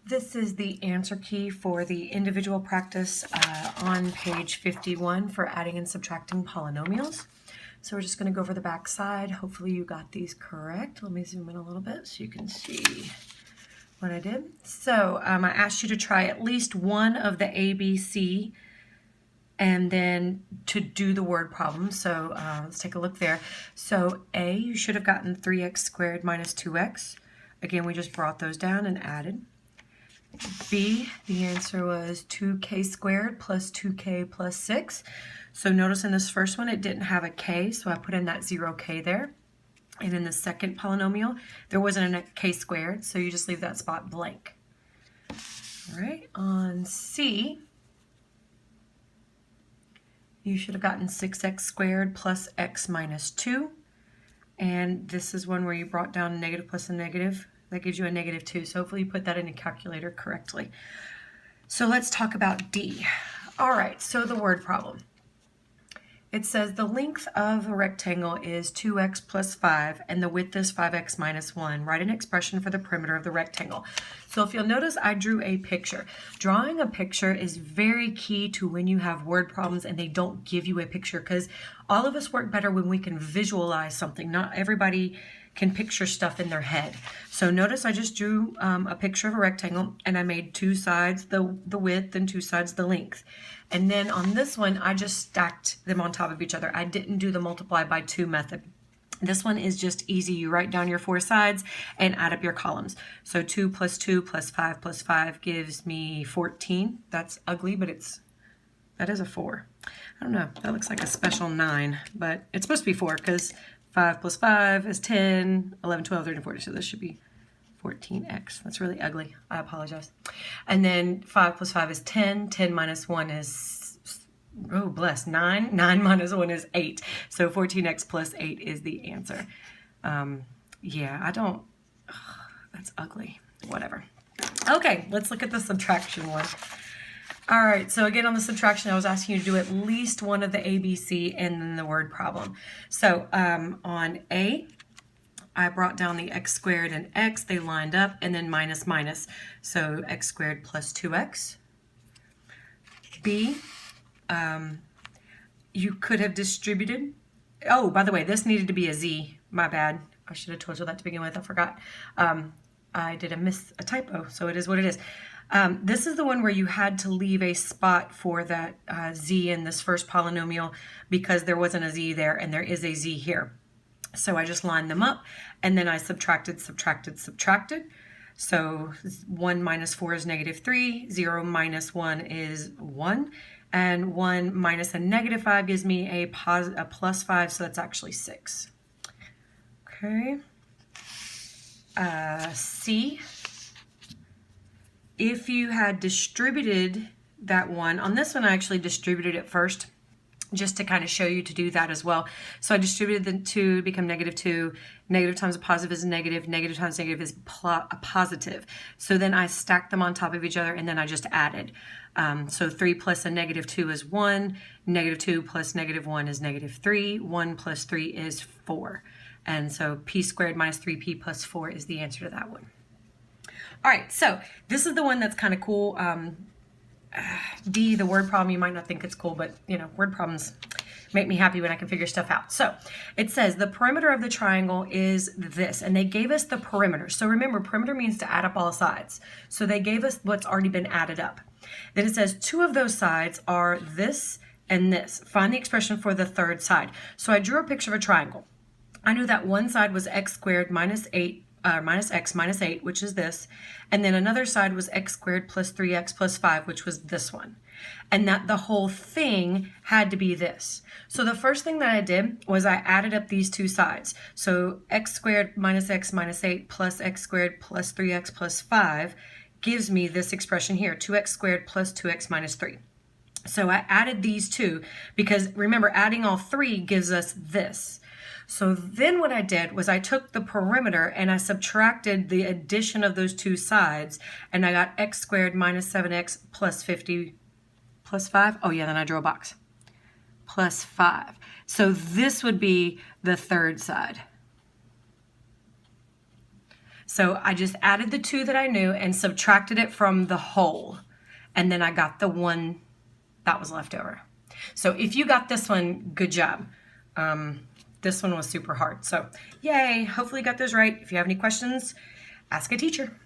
This is the answer key for the individual practice on page 51 for adding and subtracting polynomials. So we're just going to go over the back side. Hopefully you got these correct. Let me zoom in a little bit so you can see what I did. So I asked you to try at least one of the A, B, C, and then to do the word problem. So let's take a look there. So A, you should have gotten 3x squared minus 2x. Again, we just brought those down and added. B, the answer was 2k squared plus 2k plus 6. So notice in this first one it didn't have a k, so I put in that 0k there. And in the second polynomial, there wasn't a k squared, so you just leave that spot blank. All right, on C, you should have gotten 6x squared plus x minus 2. And this is one where you brought down a negative plus a negative. That gives you a -2, so hopefully you put that in a calculator correctly. So let's talk about D. All right, so the word problem. It says the length of a rectangle is 2x plus 5 and the width is 5x minus 1. Write an expression for the perimeter of the rectangle. So if you'll notice, I drew a picture. Drawing a picture is very key to when you have word problems and they don't give you a picture, because all of us work better when we can visualize something. Not everybody can picture stuff in their head. So notice I just drew a picture of a rectangle and I made two sides the width and two sides the length. And then on this one, I just stacked them on top of each other. I didn't do the multiply by 2 method. This one is just easy. You write down your 4 sides and add up your columns. So 2 plus 2 plus 5 plus 5 gives me 14. That's ugly, but that is a 4. I don't know, that looks like a special 9, but it's supposed to be 4 because 5 plus 5 is 10, 11, 12, 13, 14. So this should be 14x. That's really ugly. I apologize. And then 5 plus 5 is 10. 10 minus 1 is, oh bless, 9. 9 minus 1 is 8. So 14x plus 8 is the answer. Yeah, that's ugly. Whatever. Okay, let's look at the subtraction one. All right, so again on the subtraction, I was asking you to do at least one of the A, B, C, and then the word problem. So on A, I brought down the x squared and x, they lined up, and then minus minus. So x squared plus 2x. B, you could have distributed. Oh, by the way, this needed to be a z. My bad. I should have told you that to begin with. I forgot. I did a typo, so it is what it is. This is the one where you had to leave a spot for that z in this first polynomial because there wasn't a z there and there is a z here. So I just lined them up and then I subtracted. So 1 minus 4 is -3, 0 minus 1 is 1, and 1 minus a -5 gives me a plus 5, so that's actually 6. Okay. C. If you had distributed that one, on this one I actually distributed it first just to kind of show you to do that as well. So I distributed the 2 to become -2. Negative times a positive is a negative. Negative times negative is a positive. So then I stacked them on top of each other and then I just added. So 3 plus a -2 is 1. -2 plus -1 is -3. 1 plus 3 is 4. And so p squared minus 3p plus 4 is the answer to that one. All right, so this is the one that's kind of cool. D, the word problem, you might not think it's cool, but you know, word problems make me happy when I can figure stuff out. So it says the perimeter of the triangle is this, and they gave us the perimeter. So remember, perimeter means to add up all sides. So they gave us what's already been added up. Then it says 2 of those sides are this and this. Find the expression for the third side. So I drew a picture of a triangle. I knew that one side was x squared minus 8, minus x minus 8, which is this, and then another side was x squared plus 3x plus 5, which was this one, and that the whole thing had to be this. So the first thing that I did was I added up these two sides. So x squared minus x minus 8 plus x squared plus 3x plus 5 gives me this expression here, 2x squared plus 2x minus 3. So I added these two because remember, adding all 3 gives us this. So then what I did was I took the perimeter and I subtracted the addition of those two sides, and I got x squared minus 7x plus 50 plus 5. Oh yeah, then I drew a box. Plus 5. So this would be the third side. So I just added the 2 that I knew and subtracted it from the whole. And then I got the 1 that was left over. So if you got this one, good job. This one was super hard. So yay, hopefully you got those right. If you have any questions, ask a teacher.